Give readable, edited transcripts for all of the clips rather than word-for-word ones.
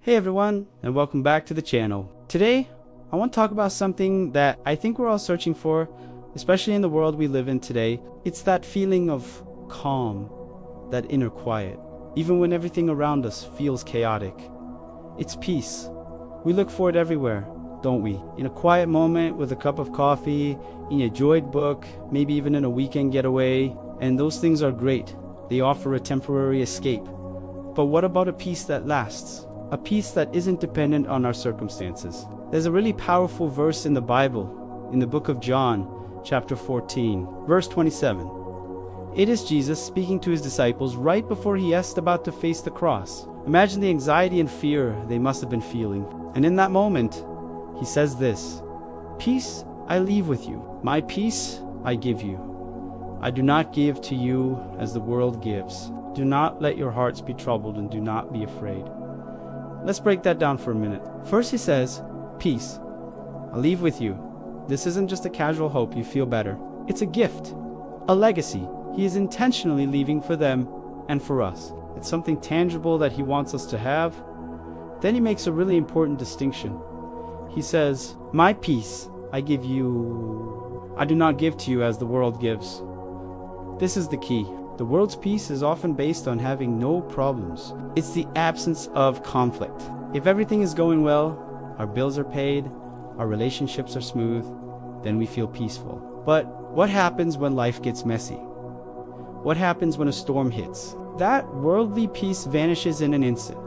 Hey everyone, and welcome back to the channel. Today, I want to talk about something that I think we're all searching for, especially in the world we live in today. It's that feeling of calm, that inner quiet, even when everything around us feels chaotic. It's peace. We look for it everywhere, don't we? In a quiet moment with a cup of coffee, in a enjoyed book, maybe even in a weekend getaway, and those things are great. They offer a temporary escape. But what about a peace that lasts? A peace that isn't dependent on our circumstances. There's a really powerful verse in the Bible, in the book of John, chapter 14, verse 27. It is Jesus speaking to his disciples right before he is about to face the cross. Imagine the anxiety and fear they must have been feeling. And in that moment, he says this, "Peace I leave with you, my peace I give you. I do not give to you as the world gives. Do not let your hearts be troubled and do not be afraid." Let's break that down for a minute. First he says, peace, I leave with you. This isn't just a casual hope you feel better. It's a gift, a legacy he is intentionally leaving for them and for us. It's something tangible that he wants us to have. Then he makes a really important distinction. He says, my peace I give you. I do not give to you as the world gives. This is the key. The world's peace is often based on having no problems. It's the absence of conflict. If everything is going well, our bills are paid, our relationships are smooth, then we feel peaceful. But what happens when life gets messy? What happens when a storm hits? That worldly peace vanishes in an instant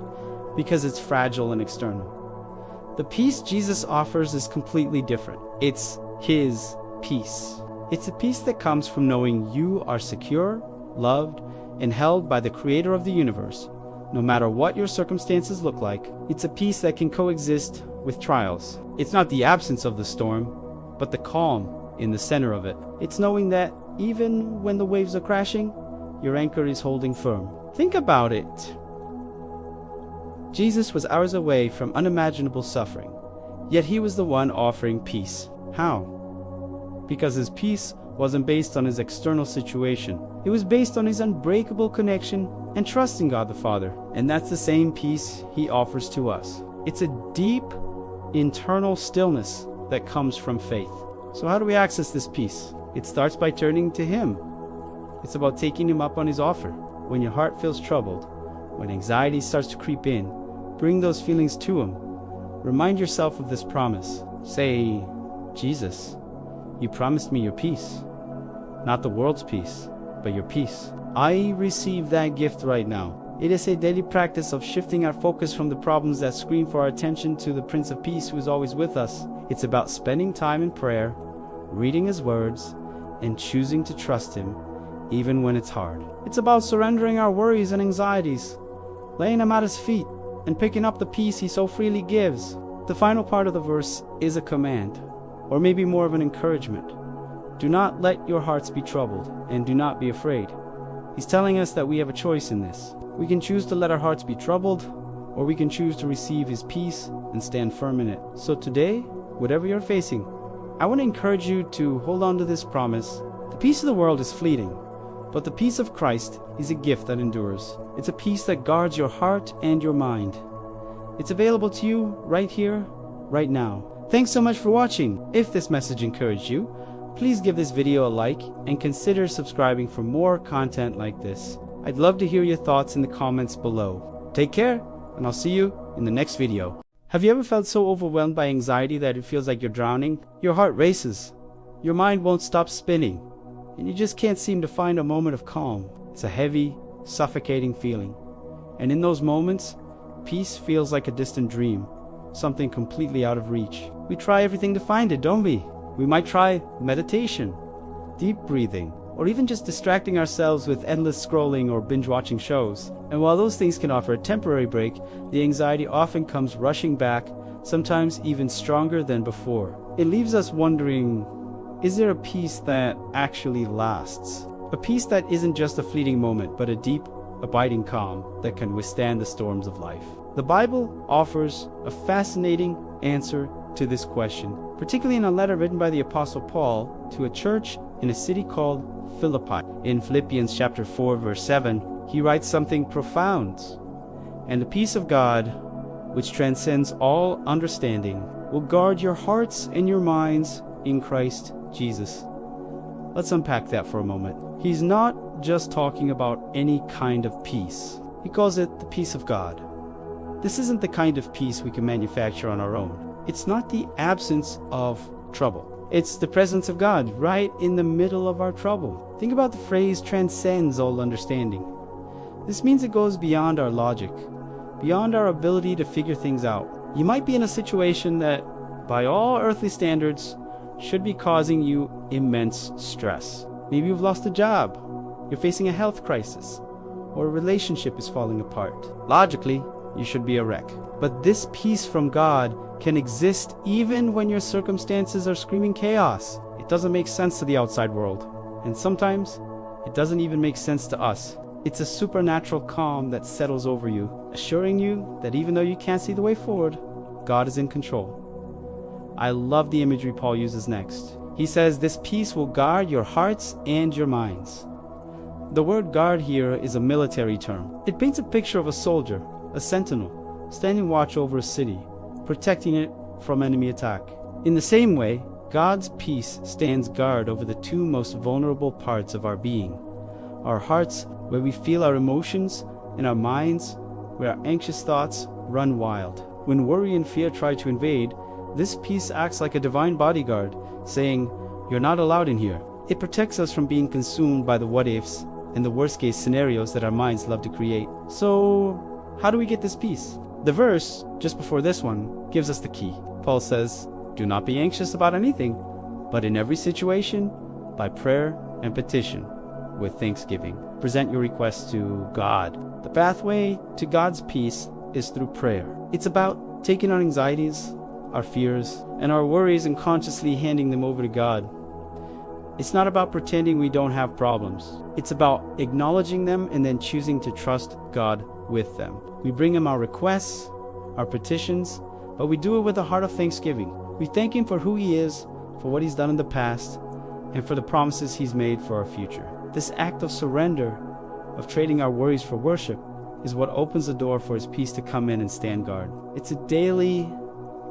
because it's fragile and external. The peace Jesus offers is completely different. It's his peace. It's a peace that comes from knowing you are secure, loved, and held by the creator of the universe. No matter what your circumstances look like, it's a peace that can coexist with trials. It's not the absence of the storm, but the calm in the center of it. It's knowing that even when the waves are crashing, your anchor is holding firm. Think about it. Jesus was hours away from unimaginable suffering, yet he was the one offering peace. How? Because his peace wasn't based on his external situation. It was based on his unbreakable connection and trust in God the Father. And that's the same peace he offers to us. It's a deep, internal stillness that comes from faith. So how do we access this peace? It starts by turning to him. It's about taking him up on his offer. When your heart feels troubled, when anxiety starts to creep in, bring those feelings to him. Remind yourself of this promise. Say, Jesus, you promised me your peace. Not the world's peace, but your peace. I receive that gift right now. It is a daily practice of shifting our focus from the problems that scream for our attention to the Prince of Peace who is always with us. It's about spending time in prayer, reading his words, and choosing to trust him, even when it's hard. It's about surrendering our worries and anxieties, laying them at his feet, and picking up the peace he so freely gives. The final part of the verse is a command, or maybe more of an encouragement. Do not let your hearts be troubled, and do not be afraid. He's telling us that we have a choice in this. We can choose to let our hearts be troubled, or we can choose to receive his peace and stand firm in it. So today, whatever you're facing, I want to encourage you to hold on to this promise. The peace of the world is fleeting, but the peace of Christ is a gift that endures. It's a peace that guards your heart and your mind. It's available to you right here, right now. Thanks so much for watching. If this message encouraged you, please give this video a like and consider subscribing for more content like this. I'd love to hear your thoughts in the comments below. Take care, and I'll see you in the next video. Have you ever felt so overwhelmed by anxiety that it feels like you're drowning? Your heart races, your mind won't stop spinning, and you just can't seem to find a moment of calm. It's a heavy, suffocating feeling. And in those moments, peace feels like a distant dream, something completely out of reach. We try everything to find it, don't we? We might try meditation, deep breathing, or even just distracting ourselves with endless scrolling or binge-watching shows. And while those things can offer a temporary break, the anxiety often comes rushing back, sometimes even stronger than before. It leaves us wondering, is there a peace that actually lasts? A peace that isn't just a fleeting moment, but a deep, abiding calm that can withstand the storms of life. The Bible offers a fascinating answer to this question, particularly in a letter written by the Apostle Paul to a church in a city called Philippi. In Philippians chapter 4 verse 7, he writes something profound. And the peace of God, which transcends all understanding, will guard your hearts and your minds in Christ Jesus. Let's unpack that for a moment. He's not just talking about any kind of peace. He calls it the peace of God. This isn't the kind of peace we can manufacture on our own. It's not the absence of trouble. It's the presence of God right in the middle of our trouble. Think about the phrase transcends all understanding. This means it goes beyond our logic, beyond our ability to figure things out. You might be in a situation that, by all earthly standards, should be causing you immense stress. Maybe you've lost a job, you're facing a health crisis, or a relationship is falling apart. Logically, you should be a wreck. But this peace from God can exist even when your circumstances are screaming chaos. It doesn't make sense to the outside world, and sometimes it doesn't even make sense to us. It's a supernatural calm that settles over you, assuring you that even though you can't see the way forward, God is in control. I love the imagery Paul uses next. He says this peace will guard your hearts and your minds. The word guard here is a military term. It paints a picture of a soldier, a sentinel, standing watch over a city, protecting it from enemy attack. In the same way, God's peace stands guard over the two most vulnerable parts of our being: our hearts, where we feel our emotions, and our minds, where our anxious thoughts run wild. When worry and fear try to invade, this peace acts like a divine bodyguard, saying, "You're not allowed in here." It protects us from being consumed by the what-ifs and the worst-case scenarios that our minds love to create. So, how do we get this peace? The verse, just before this one, gives us the key. Paul says, "Do not be anxious about anything, but in every situation, by prayer and petition, with thanksgiving, present your requests to God." The pathway to God's peace is through prayer. It's about taking our anxieties, our fears, and our worries and consciously handing them over to God. It's not about pretending we don't have problems. It's about acknowledging them and then choosing to trust God with them. We bring Him our requests, our petitions, but we do it with a heart of thanksgiving. We thank Him for who He is, for what He's done in the past, and for the promises He's made for our future. This act of surrender, of trading our worries for worship, is what opens the door for His peace to come in and stand guard. It's a daily,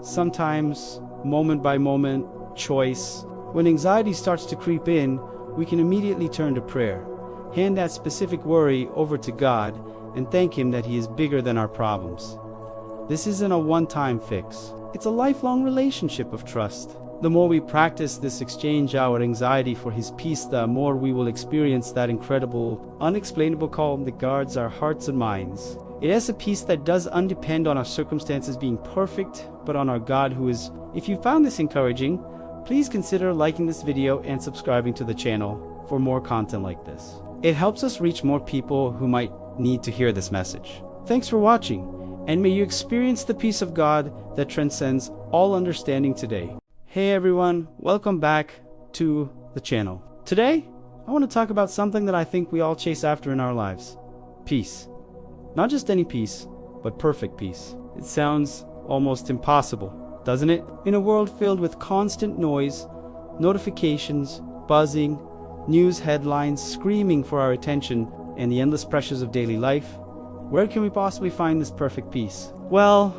sometimes moment-by-moment choice. When anxiety starts to creep in, we can immediately turn to prayer, hand that specific worry over to God, and thank Him that He is bigger than our problems. This isn't a one-time fix. It's a lifelong relationship of trust. The more we practice this exchange our anxiety for His peace, the more we will experience that incredible, unexplainable calm that guards our hearts and minds. It is a peace that doesn't depend on our circumstances being perfect, but on our God who is. If you found this encouraging, please consider liking this video and subscribing to the channel for more content like this. It helps us reach more people who might need to hear this message. Thanks for watching, and may you experience the peace of God that transcends all understanding today. Hey everyone, welcome back to the channel. Today, I want to talk about something that I think we all chase after in our lives. Peace. Not just any peace, but perfect peace. It sounds almost impossible, doesn't it? In a world filled with constant noise, notifications, buzzing, news headlines screaming for our attention, and the endless pressures of daily life, where can we possibly find this perfect peace? Well,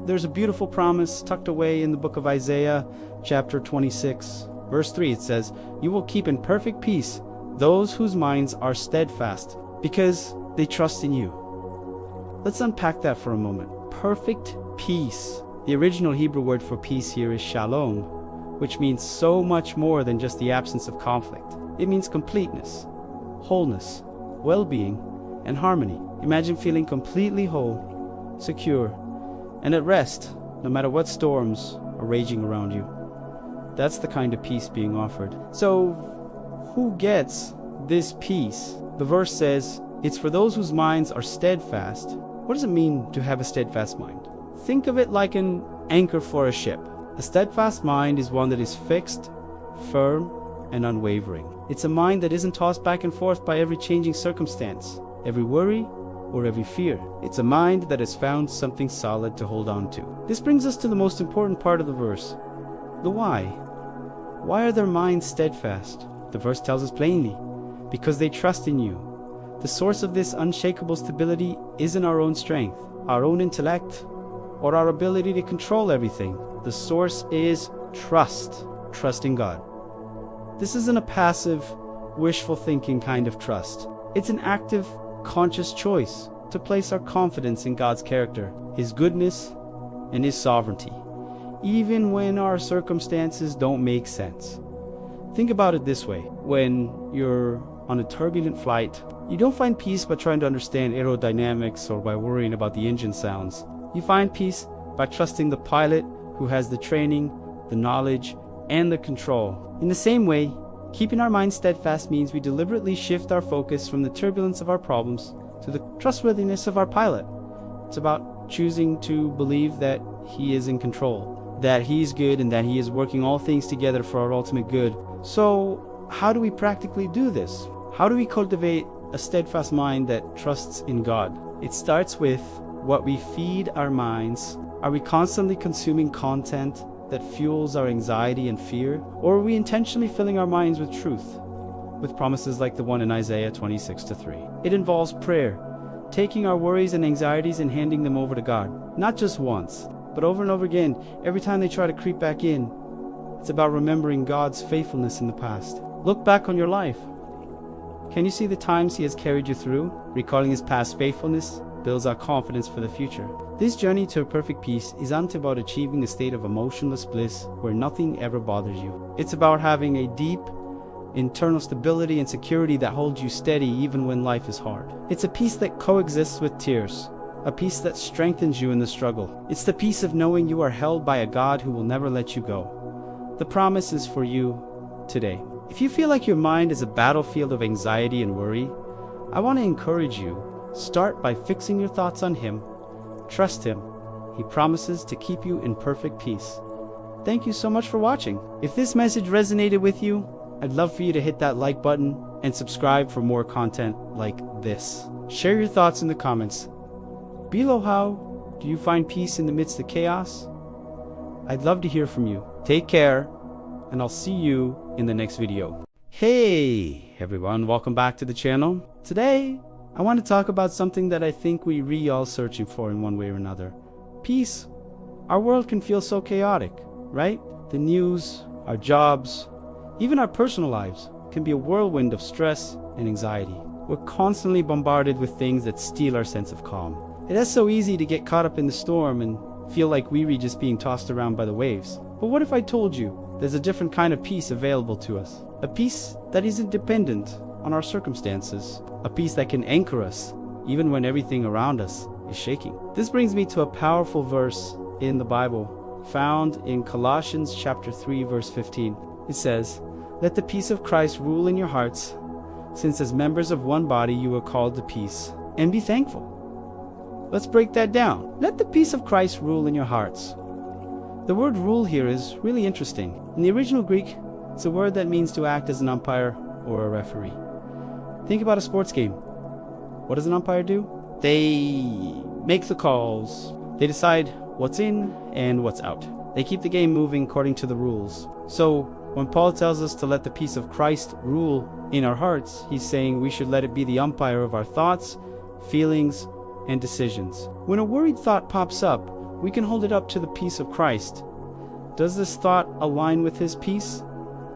there's a beautiful promise tucked away in the book of Isaiah, chapter 26. Verse 3, it says, "You will keep in perfect peace those whose minds are steadfast, because they trust in you." Let's unpack that for a moment. Perfect peace. The original Hebrew word for peace here is shalom, which means so much more than just the absence of conflict. It means completeness, wholeness, well-being, and harmony. Imagine feeling completely whole, secure, and at rest, no matter what storms are raging around you. That's the kind of peace being offered. So, who gets this peace? The verse says, it's for those whose minds are steadfast. What does it mean to have a steadfast mind? Think of it like an anchor for a ship. A steadfast mind is one that is fixed, firm, and unwavering. It's a mind that isn't tossed back and forth by every changing circumstance, every worry, or every fear. It's a mind that has found something solid to hold on to. This brings us to the most important part of the verse, the why. Why are their minds steadfast? The verse tells us plainly, because they trust in you. The source of this unshakable stability isn't our own strength, our own intellect, or our ability to control everything. The source is trust. Trust in God. This isn't a passive, wishful thinking kind of trust. It's an active, conscious choice to place our confidence in God's character, His goodness, and His sovereignty, even when our circumstances don't make sense. Think about it this way. When you're on a turbulent flight, you don't find peace by trying to understand aerodynamics or by worrying about the engine sounds. You find peace by trusting the pilot who has the training, the knowledge, and the control. In the same way, keeping our minds steadfast means we deliberately shift our focus from the turbulence of our problems to the trustworthiness of our pilot. It's about choosing to believe that He is in control, that He is good, and that He is working all things together for our ultimate good. So, how do we practically do this? How do we cultivate a steadfast mind that trusts in God? It starts with what we feed our minds. Are we constantly consuming content that fuels our anxiety and fear? Or are we intentionally filling our minds with truth, with promises like the one in Isaiah 26:3? It involves prayer, taking our worries and anxieties and handing them over to God, not just once, but over and over again. Every time they try to creep back in, it's about remembering God's faithfulness in the past. Look back on your life. Can you see the times He has carried you through? Recalling His past faithfulness builds our confidence for the future. This journey to a perfect peace isn't about achieving a state of emotionless bliss where nothing ever bothers you. It's about having a deep, internal stability and security that holds you steady even when life is hard. It's a peace that coexists with tears, a peace that strengthens you in the struggle. It's the peace of knowing you are held by a God who will never let you go. The promise is for you today. If you feel like your mind is a battlefield of anxiety and worry, I want to encourage you. Start by fixing your thoughts on Him. Trust Him. He promises to keep you in perfect peace. Thank you so much for watching. If this message resonated with you, I'd love for you to hit that like button and subscribe for more content like this. Share your thoughts in the comments. Below, how do you find peace in the midst of chaos? I'd love to hear from you. Take care, and I'll see you in the next video. Hey everyone, welcome back to the channel. Today, I want to talk about something that I think we all searching for in one way or another. Peace. Our world can feel so chaotic, right? The news, our jobs, even our personal lives can be a whirlwind of stress and anxiety. We're constantly bombarded with things that steal our sense of calm. It is so easy to get caught up in the storm and feel like we're just being tossed around by the waves. But what if I told you there's a different kind of peace available to us? A peace that isn't dependent on our circumstances. A peace that can anchor us even when everything around us is shaking. This brings me to a powerful verse in the Bible found in Colossians chapter 3 verse 15. It says, "Let the peace of Christ rule in your hearts, since as members of one body you are called to peace, and be thankful." Let's break that down. Let the peace of Christ rule in your hearts. The word rule here is really interesting. In the original Greek, it's a word that means to act as an umpire or a referee. Think about a sports game. What does an umpire do? They make the calls. They decide what's in and what's out. They keep the game moving according to the rules. So when Paul tells us to let the peace of Christ rule in our hearts, he's saying we should let it be the umpire of our thoughts, feelings, and decisions. When a worried thought pops up, we can hold it up to the peace of Christ. Does this thought align with His peace,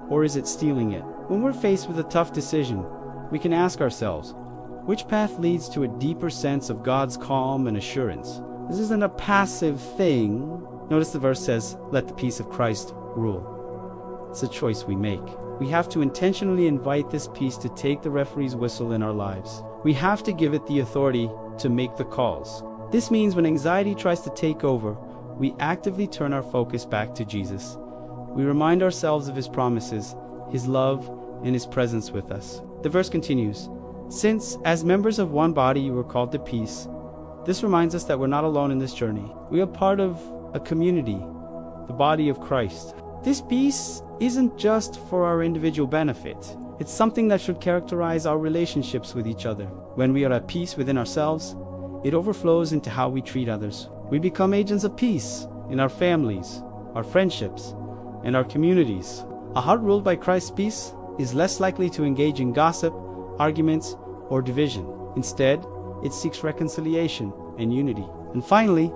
or is it stealing it? When we're faced with a tough decision, we can ask ourselves, which path leads to a deeper sense of God's calm and assurance? This isn't a passive thing. Notice the verse says, let the peace of Christ rule. It's a choice we make. We have to intentionally invite this peace to take the referee's whistle in our lives. We have to give it the authority to make the calls. This means when anxiety tries to take over, we actively turn our focus back to Jesus. We remind ourselves of His promises, His love, and His presence with us. The verse continues, "Since, as members of one body, you were called to peace." This reminds us that we're not alone in this journey. We are part of a community, the body of Christ. This peace isn't just for our individual benefit. It's something that should characterize our relationships with each other. When we are at peace within ourselves, it overflows into how we treat others. We become agents of peace in our families, our friendships, and our communities. A heart ruled by Christ's peace is less likely to engage in gossip, arguments, or division. Instead, it seeks reconciliation and unity. And finally,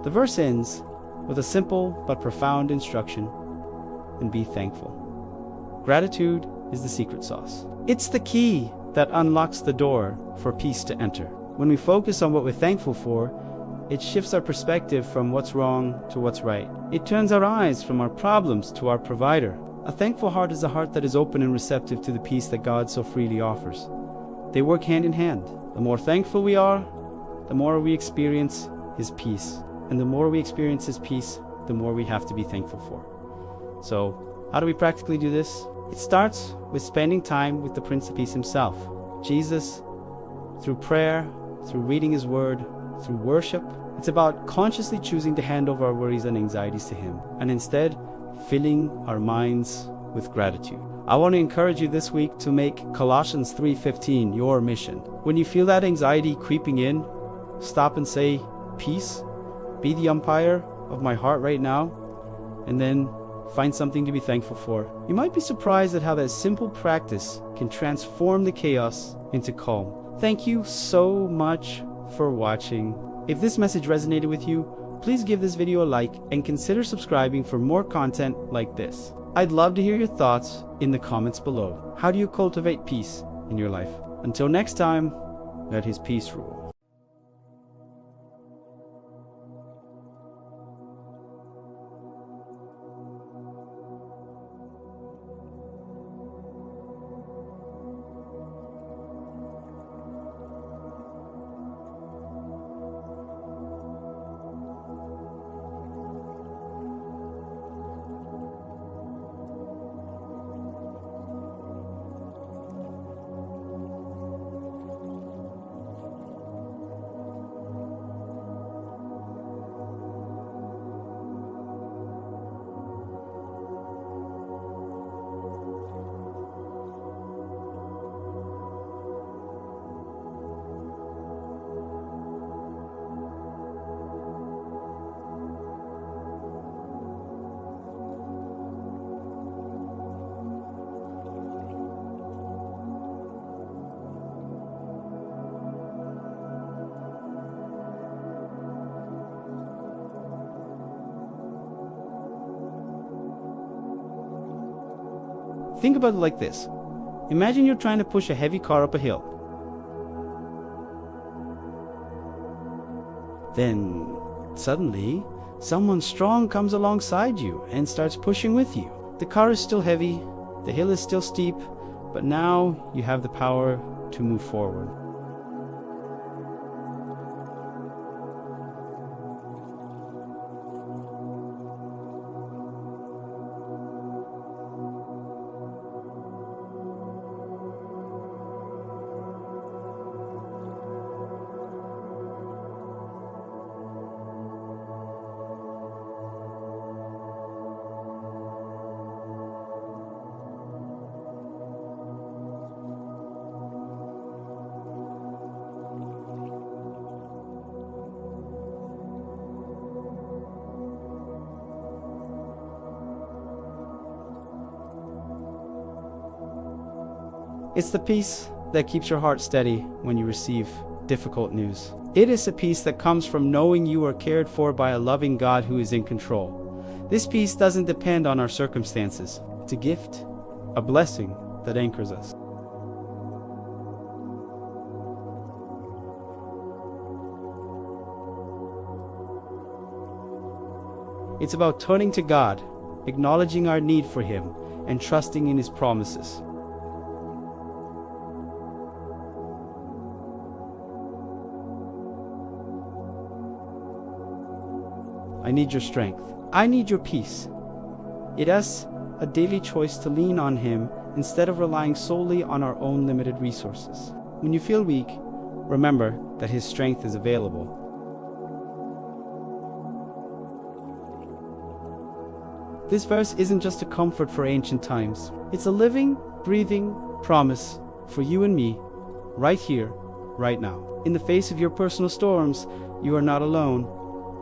The verse ends with a simple but profound instruction: and be thankful. Gratitude is the secret sauce. It's the key that unlocks the door for peace to enter. When we focus on what we're thankful for, it shifts our perspective from what's wrong to what's right. It turns our eyes from our problems to our provider. A thankful heart is a heart that is open and receptive to the peace that God so freely offers. They work hand in hand. The more thankful we are, the more we experience His peace. And the more we experience His peace, the more we have to be thankful for. So, how do we practically do this? It starts with spending time with the Prince of Peace Himself, Jesus, through prayer, through reading His Word, through worship. It's about consciously choosing to hand over our worries and anxieties to Him, and instead filling our minds with gratitude. I want to encourage you this week to make Colossians 3:15 your mission. When you feel that anxiety creeping in, stop and say, "Peace, be the umpire of my heart right now," and then find something to be thankful for. You might be surprised at how that simple practice can transform the chaos into calm. Thank you so much for watching. If this message resonated with you, please give this video a like and consider subscribing for more content like this. I'd love to hear your thoughts in the comments below. How do you cultivate peace in your life? Until next time, let His peace rule. Think about it like this. Imagine you're trying to push a heavy car up a hill. Then, suddenly, someone strong comes alongside you and starts pushing with you. The car is still heavy, the hill is still steep, but now you have the power to move forward. It's the peace that keeps your heart steady when you receive difficult news. It is a peace that comes from knowing you are cared for by a loving God who is in control. This peace doesn't depend on our circumstances. It's a gift, a blessing that anchors us. It's about turning to God, acknowledging our need for Him, and trusting in His promises. I need your strength. I need your peace. It is a daily choice to lean on Him instead of relying solely on our own limited resources. When you feel weak, remember that His strength is available. This verse isn't just a comfort for ancient times. It's a living, breathing promise for you and me, right here, right now. In the face of your personal storms, you are not alone.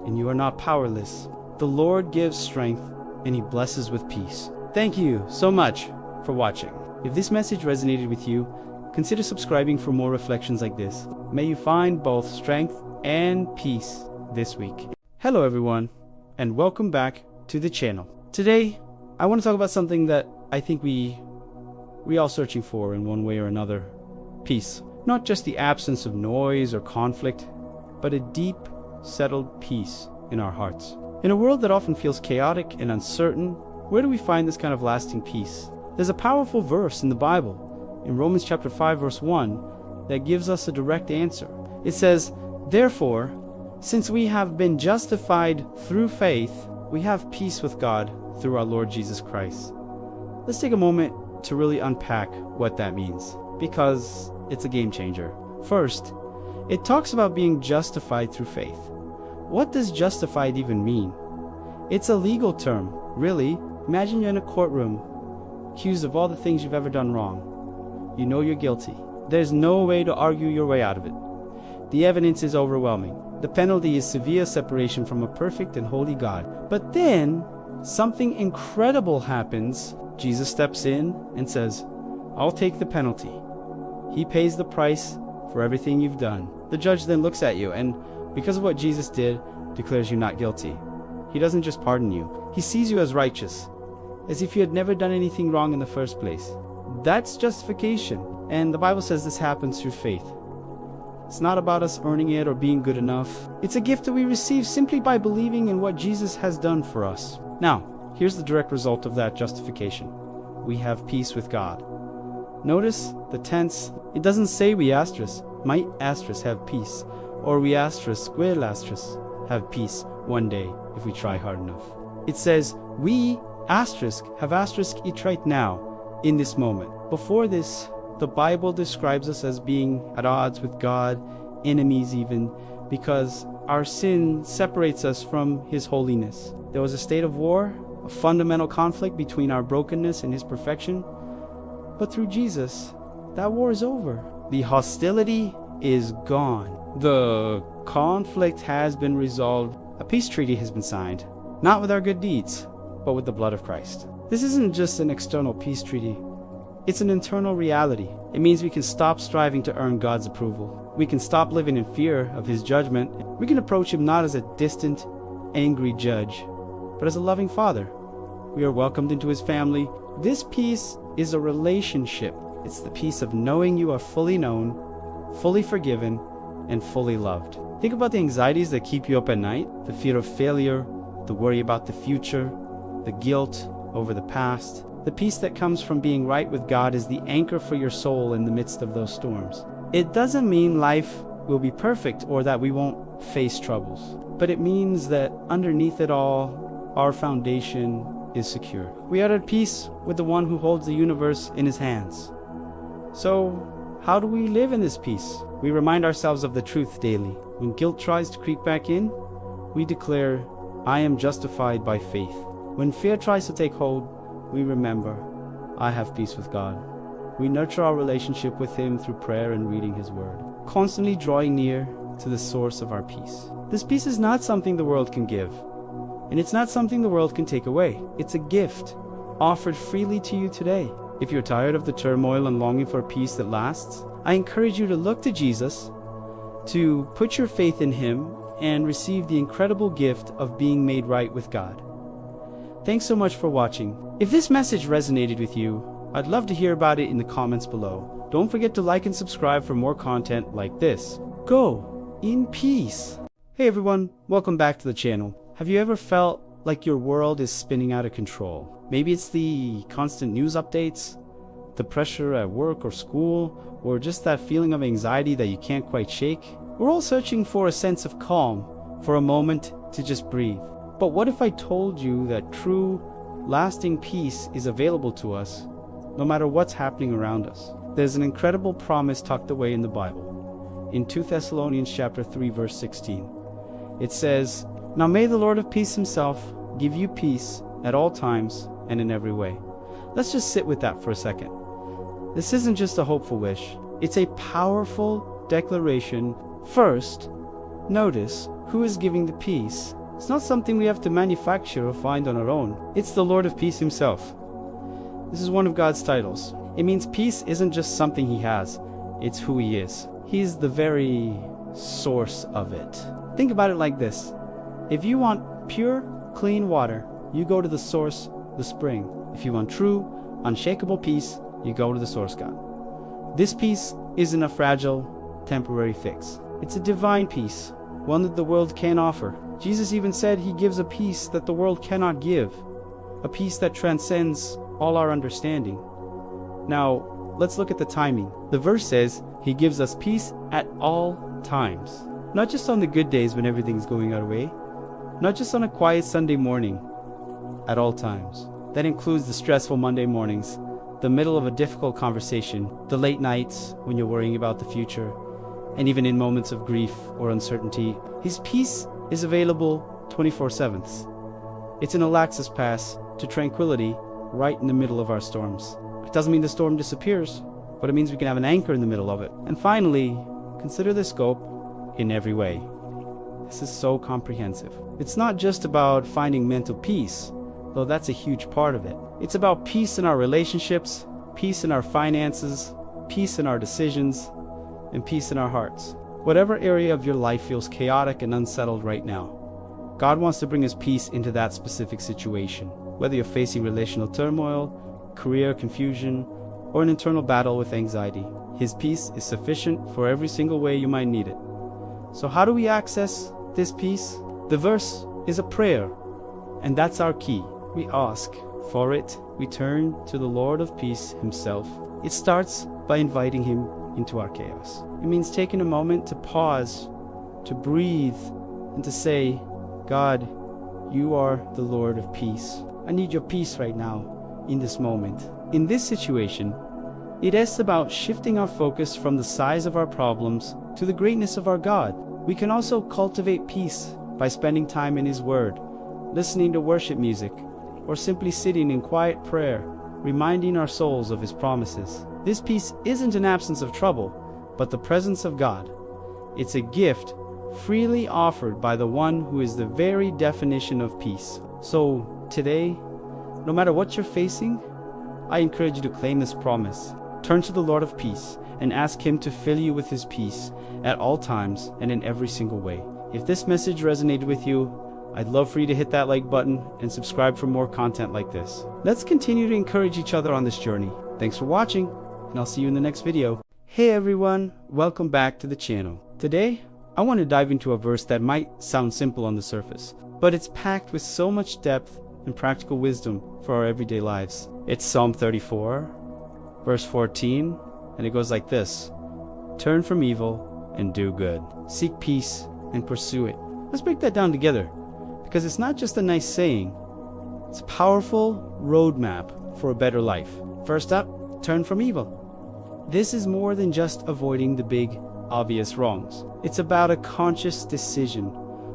And you are not powerless. The Lord gives strength, and He blesses with peace. Thank you so much for watching. If this message resonated with you, consider subscribing for more reflections like this. May you find both strength and peace this week. Hello everyone, and welcome back to the channel. Today, I want to talk about something that I think we all searching for in one way or another. Peace. Not just the absence of noise or conflict, but a deep, settled peace in our hearts. In a world that often feels chaotic and uncertain, where do we find this kind of lasting peace? There's a powerful verse in the Bible, in Romans chapter 5 verse 1, that gives us a direct answer. It says, "Therefore, since we have been justified through faith, we have peace with God through our Lord Jesus Christ." Let's take a moment to really unpack what that means, because it's a game changer. First, it talks about being justified through faith. What does justified even mean? It's a legal term, really. Imagine you're in a courtroom, accused of all the things you've ever done wrong. You know you're guilty. There's no way to argue your way out of it. The evidence is overwhelming. The penalty is severe separation from a perfect and holy God. But then, something incredible happens. Jesus steps in and says, "I'll take the penalty." He pays the price for everything you've done. The judge then looks at you and, because of what Jesus did, declares you not guilty. He doesn't just pardon you. He sees you as righteous, as if you had never done anything wrong in the first place. That's justification. And the Bible says this happens through faith. It's not about us earning it or being good enough. It's a gift that we receive simply by believing in what Jesus has done for us. Now, here's the direct result of that justification. We have peace with God. Notice the tense. It doesn't say we asterisk, might asterisk have peace, or we asterisk will asterisk have peace one day if we try hard enough. It says we asterisk have asterisk it right now, in this moment. Before this, the Bible describes us as being at odds with God, enemies even, because our sin separates us from His holiness. There was a state of war, a fundamental conflict between our brokenness and His perfection. But through Jesus, that war is over. The hostility is gone. The conflict has been resolved. A peace treaty has been signed, not with our good deeds, but with the blood of Christ. This isn't just an external peace treaty. It's an internal reality. It means we can stop striving to earn God's approval. We can stop living in fear of His judgment. We can approach Him not as a distant, angry judge, but as a loving Father. We are welcomed into His family. This peace is a relationship. It's the peace of knowing you are fully known, fully forgiven, and fully loved. Think about the anxieties that keep you up at night, the fear of failure, the worry about the future, the guilt over the past. The peace that comes from being right with God is the anchor for your soul in the midst of those storms. It doesn't mean life will be perfect or that we won't face troubles, but it means that underneath it all, our foundation is secure. We are at peace with the one who holds the universe in His hands. So, how do we live in this peace? We remind ourselves of the truth daily. When guilt tries to creep back in, we declare, "I am justified by faith." When fear tries to take hold, we remember, "I have peace with God." We nurture our relationship with Him through prayer and reading His Word, constantly drawing near to the source of our peace. This peace is not something the world can give, and it's not something the world can take away. It's a gift offered freely to you today. If you're tired of the turmoil and longing for a peace that lasts, I encourage you to look to Jesus, to put your faith in Him, and receive the incredible gift of being made right with God. Thanks so much for watching. If this message resonated with you, I'd love to hear about it in the comments below. Don't forget to like and subscribe for more content like this. Go in peace. Hey everyone, welcome back to the channel. Have you ever felt like your world is spinning out of control? Maybe it's the constant news updates, the pressure at work or school, or just that feeling of anxiety that you can't quite shake. We're all searching for a sense of calm, for a moment to just breathe. But what if I told you that true, lasting peace is available to us, no matter what's happening around us? There's an incredible promise tucked away in the Bible. In 2 Thessalonians chapter 3, verse 16, it says, "Now may the Lord of peace Himself give you peace at all times and in every way." Let's just sit with that for a second. This isn't just a hopeful wish. It's a powerful declaration. First, notice who is giving the peace. It's not something we have to manufacture or find on our own. It's the Lord of peace Himself. This is one of God's titles. It means peace isn't just something He has, it's who He is. He's the very source of it. Think about it like this. If you want pure, clean water, you go to the source, the spring. If you want true, unshakable peace, you go to the source God. This peace isn't a fragile, temporary fix. It's a divine peace, one that the world can't offer. Jesus even said he gives a peace that the world cannot give, a peace that transcends all our understanding. Now, let's look at the timing. The verse says he gives us peace at all times. Not just on the good days when everything's going our way, not just on a quiet Sunday morning, at all times. That includes the stressful Monday mornings, the middle of a difficult conversation, the late nights when you're worrying about the future, and even in moments of grief or uncertainty. His peace is available 24/7. It's an all-access pass to tranquility right in the middle of our storms. It doesn't mean the storm disappears, but it means we can have an anchor in the middle of it. And finally, consider the scope in every way. This is so comprehensive. It's not just about finding mental peace, though that's a huge part of it. It's about peace in our relationships, peace in our finances, peace in our decisions, and peace in our hearts. Whatever area of your life feels chaotic and unsettled right now, God wants to bring His peace into that specific situation. Whether you're facing relational turmoil, career confusion, or an internal battle with anxiety, His peace is sufficient for every single way you might need it. So how do we access this peace? The verse is a prayer, and that's our key. We ask for it. We turn to the Lord of peace Himself. It starts by inviting Him into our chaos. It means taking a moment to pause, to breathe, and to say, God, you are the Lord of peace. I need your peace right now, in this moment. In this situation, it is about shifting our focus from the size of our problems to the greatness of our God. We can also cultivate peace by spending time in His Word, listening to worship music, or simply sitting in quiet prayer, reminding our souls of His promises. This peace isn't an absence of trouble, but the presence of God. It's a gift freely offered by the one who is the very definition of peace. So today, no matter what you're facing, I encourage you to claim this promise. Turn to the Lord of peace and ask Him to fill you with His peace at all times and in every single way. If this message resonated with you, I'd love for you to hit that like button and subscribe for more content like this. Let's continue to encourage each other on this journey. Thanks for watching, and I'll see you in the next video. Hey everyone, welcome back to the channel. Today, I want to dive into a verse that might sound simple on the surface, but it's packed with so much depth and practical wisdom for our everyday lives. It's Psalm 34, verse 14, and it goes like this: turn from evil and do good. Seek peace and pursue it. Let's break that down together, because it's not just a nice saying, it's a powerful roadmap for a better life. First up, turn from evil. This is more than just avoiding the big, obvious wrongs. It's about a conscious decision,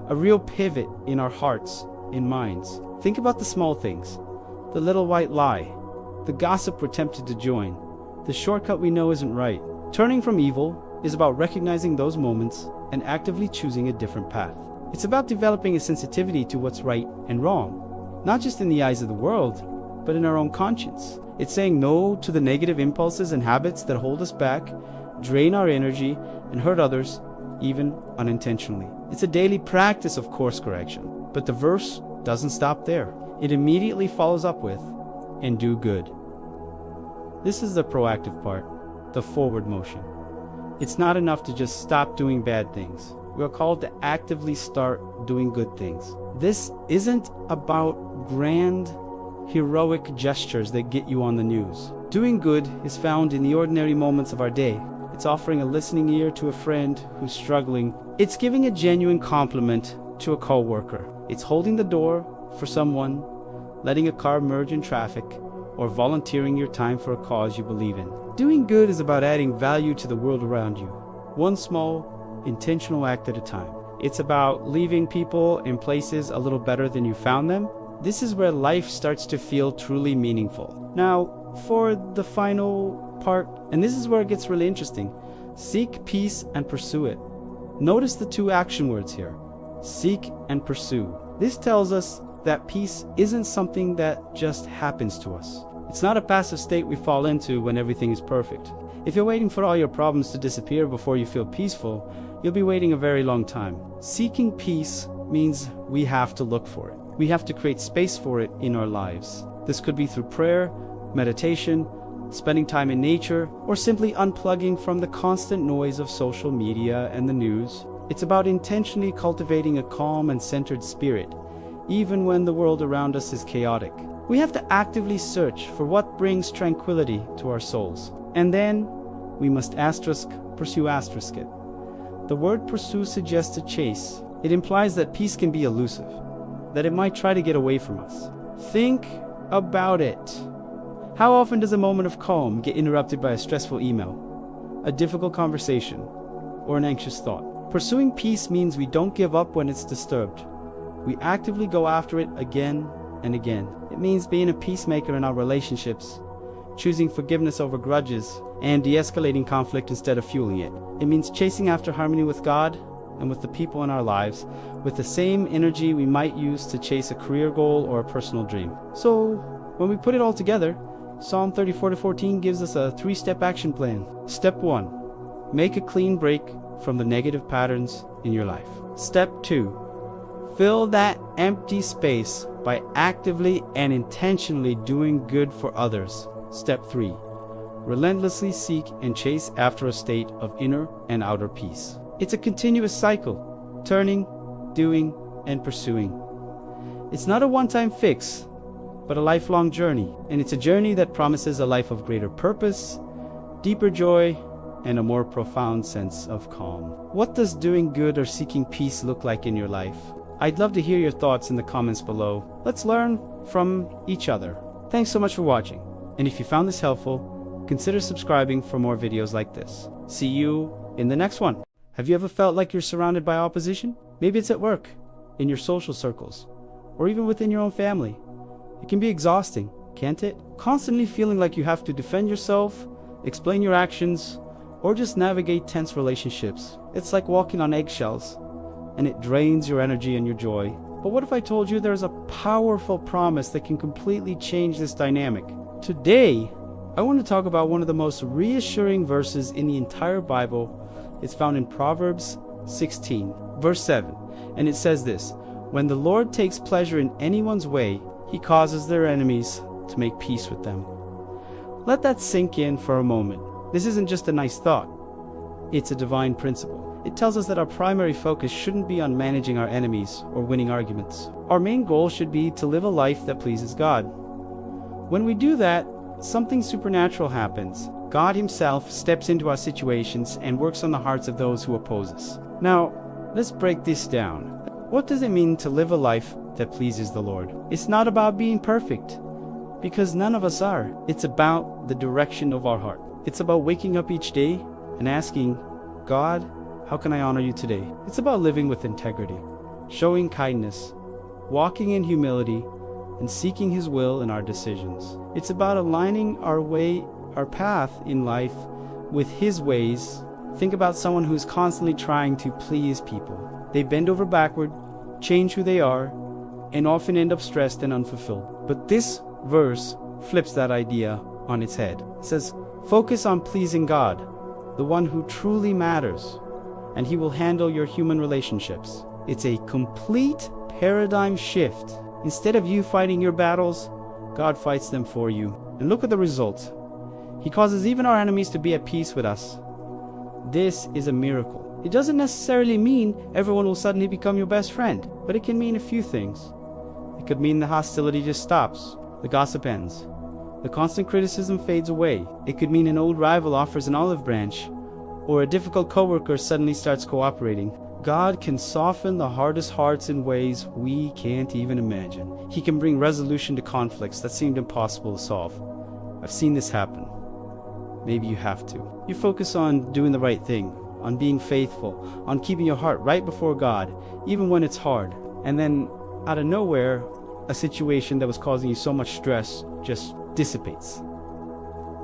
a real pivot in our hearts and minds. Think about the small things, the little white lie, the gossip we're tempted to join, the shortcut we know isn't right. Turning from evil is about recognizing those moments and actively choosing a different path. It's about developing a sensitivity to what's right and wrong, not just in the eyes of the world, but in our own conscience. It's saying no to the negative impulses and habits that hold us back, drain our energy, and hurt others, even unintentionally. It's a daily practice of course correction, but the verse doesn't stop there. It immediately follows up with, and do good. This is the proactive part, the forward motion. It's not enough to just stop doing bad things. We are called to actively start doing good things. This isn't about grand, heroic gestures that get you on the news. Doing good is found in the ordinary moments of our day. It's offering a listening ear to a friend who's struggling. It's giving a genuine compliment to a co-worker. It's holding the door for someone, letting a car merge in traffic, or volunteering your time for a cause you believe in. Doing good is about adding value to the world around you, one small, intentional act at a time. It's about leaving people and places a little better than you found them. This is where life starts to feel truly meaningful. Now, for the final part, and this is where it gets really interesting, seek peace and pursue it. Notice the two action words here, seek and pursue. This tells us that peace isn't something that just happens to us. It's not a passive state we fall into when everything is perfect. If you're waiting for all your problems to disappear before you feel peaceful, you'll be waiting a very long time. Seeking peace means we have to look for it. We have to create space for it in our lives. This could be through prayer, meditation, spending time in nature, or simply unplugging from the constant noise of social media and the news. It's about intentionally cultivating a calm and centered spirit, even when the world around us is chaotic. We have to actively search for what brings tranquility to our souls. And then we must pursue it. The word pursue suggests a chase. It implies that peace can be elusive, that it might try to get away from us. Think about it. How often does a moment of calm get interrupted by a stressful email, a difficult conversation, or an anxious thought? Pursuing peace means we don't give up when it's disturbed. We actively go after it again and again. It means being a peacemaker in our relationships, choosing forgiveness over grudges, and de-escalating conflict instead of fueling it. It means chasing after harmony with God and with the people in our lives with the same energy we might use to chase a career goal or a personal dream. So, when we put it all together, Psalm 34-14 gives us a 3-step action plan. Step 1. Make a clean break from the negative patterns in your life. Step 2. Fill that empty space by actively and intentionally doing good for others. Step 3. Relentlessly seek and chase after a state of inner and outer peace. It's a continuous cycle, turning, doing, and pursuing. It's not a one-time fix, but a lifelong journey. And it's a journey that promises a life of greater purpose, deeper joy, and a more profound sense of calm. What does doing good or seeking peace look like in your life? I'd love to hear your thoughts in the comments below. Let's learn from each other. Thanks so much for watching. And if you found this helpful, consider subscribing for more videos like this. See you in the next one. Have you ever felt like you're surrounded by opposition? Maybe it's at work, in your social circles, or even within your own family. It can be exhausting, can't it? Constantly feeling like you have to defend yourself, explain your actions, or just navigate tense relationships. It's like walking on eggshells, and it drains your energy and your joy. But what if I told you there's a powerful promise that can completely change this dynamic? Today, I want to talk about one of the most reassuring verses in the entire Bible. It's found in Proverbs 16, verse 7, and it says this: "When the Lord takes pleasure in anyone's way, He causes their enemies to make peace with them." Let that sink in for a moment. This isn't just a nice thought. It's a divine principle. It tells us that our primary focus shouldn't be on managing our enemies or winning arguments. Our main goal should be to live a life that pleases God. When we do that, something supernatural happens. God Himself steps into our situations and works on the hearts of those who oppose us. Now, let's break this down. What does it mean to live a life that pleases the Lord? It's not about being perfect, because none of us are. It's about the direction of our heart. It's about waking up each day and asking, God, how can I honor you today? It's about living with integrity, showing kindness, walking in humility, and seeking His will in our decisions. It's about aligning our path in life with His ways. Think about someone who's constantly trying to please people. They bend over backward, change who they are, and often end up stressed and unfulfilled. But this verse flips that idea on its head. It says, focus on pleasing God, the one who truly matters, and He will handle your human relationships. It's a complete paradigm shift. Instead of you fighting your battles, God fights them for you. And look at the result. He causes even our enemies to be at peace with us. This is a miracle. It doesn't necessarily mean everyone will suddenly become your best friend, but it can mean a few things. It could mean the hostility just stops, the gossip ends, the constant criticism fades away. It could mean an old rival offers an olive branch, or a difficult coworker suddenly starts cooperating. God can soften the hardest hearts in ways we can't even imagine. He can bring resolution to conflicts that seemed impossible to solve. I've seen this happen. Maybe you have to. You focus on doing the right thing, on being faithful, on keeping your heart right before God, even when it's hard. And then, out of nowhere, a situation that was causing you so much stress just dissipates.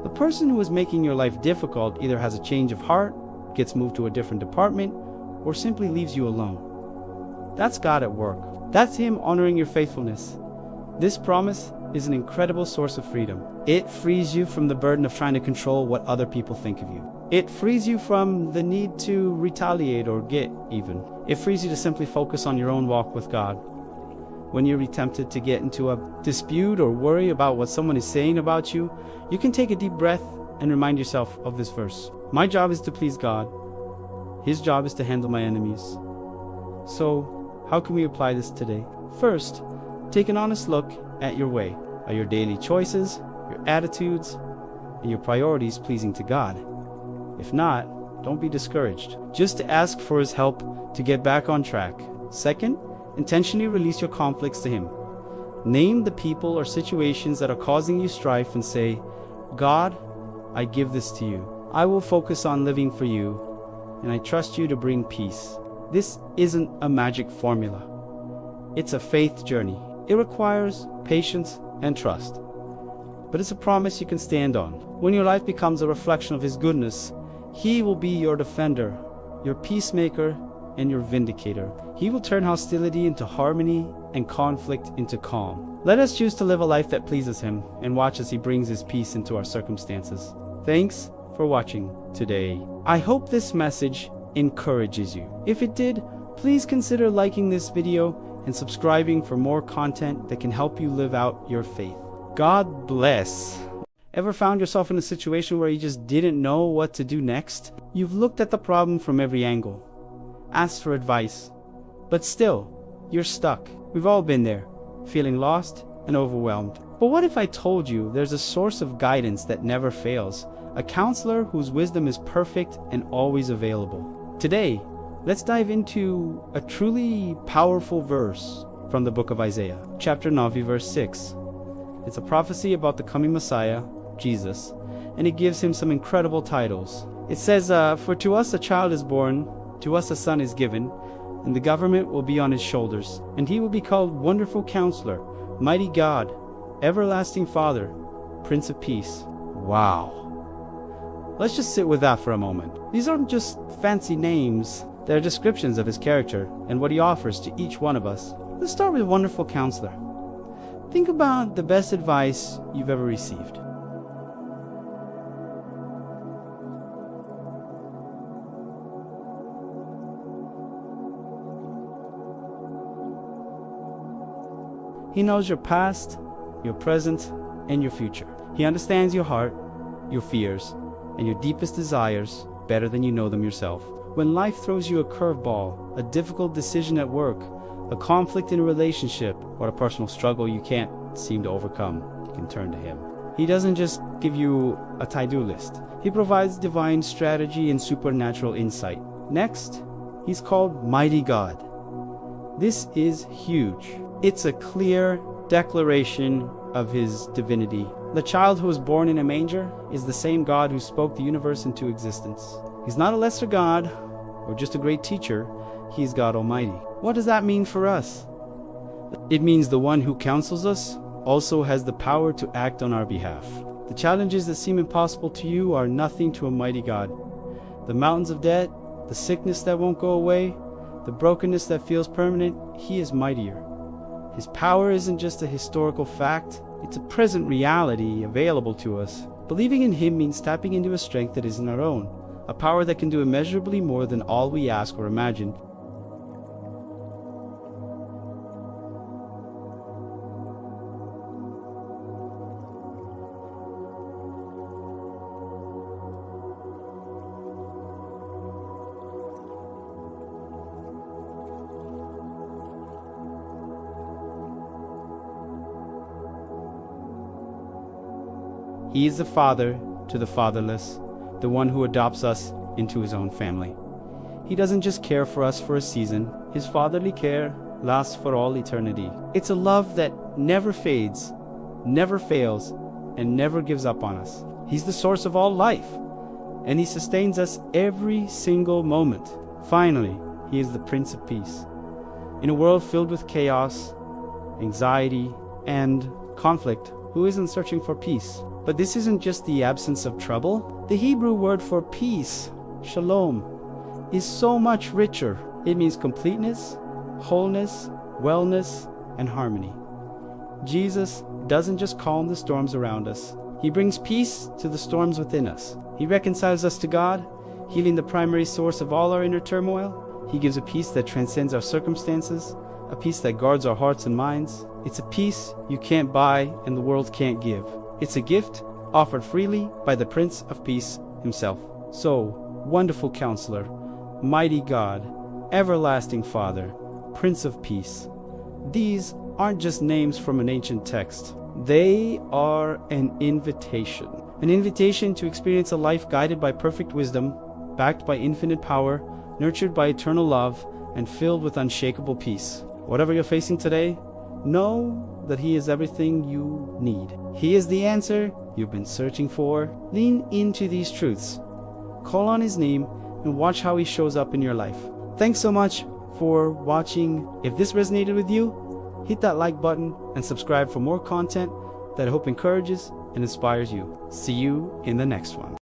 The person who is making your life difficult either has a change of heart, gets moved to a different department, or simply leaves you alone. That's God at work. That's Him honoring your faithfulness. This promise is an incredible source of freedom. It frees you from the burden of trying to control what other people think of you. It frees you from the need to retaliate or get even. It frees you to simply focus on your own walk with God. When you're tempted to get into a dispute or worry about what someone is saying about you, you can take a deep breath and remind yourself of this verse. My job is to please God. His job is to handle my enemies. So, how can we apply this today? First, take an honest look at your way. Are your daily choices, your attitudes, and your priorities pleasing to God? If not, don't be discouraged. Just ask for His help to get back on track. Second, intentionally release your conflicts to Him. Name the people or situations that are causing you strife and say, God, I give this to you. I will focus on living for you, and I trust you to bring peace. This isn't a magic formula. It's a faith journey. It requires patience and trust. But it's a promise you can stand on. When your life becomes a reflection of His goodness, He will be your defender, your peacemaker, and your vindicator. He will turn hostility into harmony and conflict into calm. Let us choose to live a life that pleases Him and watch as He brings His peace into our circumstances. Thanks for watching today. I hope this message encourages you. If it did, please consider liking this video and subscribing for more content that can help you live out your faith. God bless. Ever found yourself in a situation where you just didn't know what to do next? You've looked at the problem from every angle, asked for advice, but still, you're stuck. We've all been there, feeling lost and overwhelmed. But what if I told you there's a source of guidance that never fails, a counselor whose wisdom is perfect and always available? Today, let's dive into a truly powerful verse from the book of Isaiah, chapter 9, verse 6. It's a prophecy about the coming Messiah, Jesus, and it gives Him some incredible titles. It says, For to us a child is born, to us a son is given, and the government will be on His shoulders, and He will be called Wonderful Counselor, Mighty God, Everlasting Father, Prince of Peace. Wow. Let's just sit with that for a moment. These aren't just fancy names. They're descriptions of His character and what He offers to each one of us. Let's start with Wonderful Counselor. Think about the best advice you've ever received. He knows your past, your present, and your future. He understands your heart, your fears, and your deepest desires better than you know them yourself. When life throws you a curveball, a difficult decision at work, a conflict in a relationship, or a personal struggle you can't seem to overcome, you can turn to Him. He doesn't just give you a to-do list. He provides divine strategy and supernatural insight. Next, He's called Mighty God. This is huge. It's a clear declaration of His divinity. The child who was born in a manger is the same God who spoke the universe into existence. He's not a lesser God or just a great teacher. He's God Almighty. What does that mean for us? It means the one who counsels us also has the power to act on our behalf. The challenges that seem impossible to you are nothing to a mighty God. The mountains of debt, the sickness that won't go away, the brokenness that feels permanent, He is mightier. His power isn't just a historical fact, it's a present reality available to us. Believing in Him means tapping into a strength that isn't our own, a power that can do immeasurably more than all we ask or imagine. He is the Father to the fatherless, the one who adopts us into His own family. He doesn't just care for us for a season. His fatherly care lasts for all eternity. It's a love that never fades, never fails, and never gives up on us. He's the source of all life, and He sustains us every single moment. Finally, He is the Prince of Peace. In a world filled with chaos, anxiety, and conflict, who isn't searching for peace? But this isn't just the absence of trouble. The Hebrew word for peace, shalom, is so much richer. It means completeness, wholeness, wellness, and harmony. Jesus doesn't just calm the storms around us. He brings peace to the storms within us. He reconciles us to God, healing the primary source of all our inner turmoil. He gives a peace that transcends our circumstances, a peace that guards our hearts and minds. It's a peace you can't buy and the world can't give. It's a gift offered freely by the Prince of Peace himself. So, wonderful Counselor, mighty God, everlasting Father, Prince of Peace. These aren't just names from an ancient text. They are an invitation. An invitation to experience a life guided by perfect wisdom, backed by infinite power, nurtured by eternal love, and filled with unshakable peace. Whatever you're facing today, know that He is everything you need. He is the answer you've been searching for. Lean into these truths. Call on His name and watch how He shows up in your life. Thanks so much for watching. If this resonated with you, hit that like button and subscribe for more content that I hope encourages and inspires you. See you in the next one.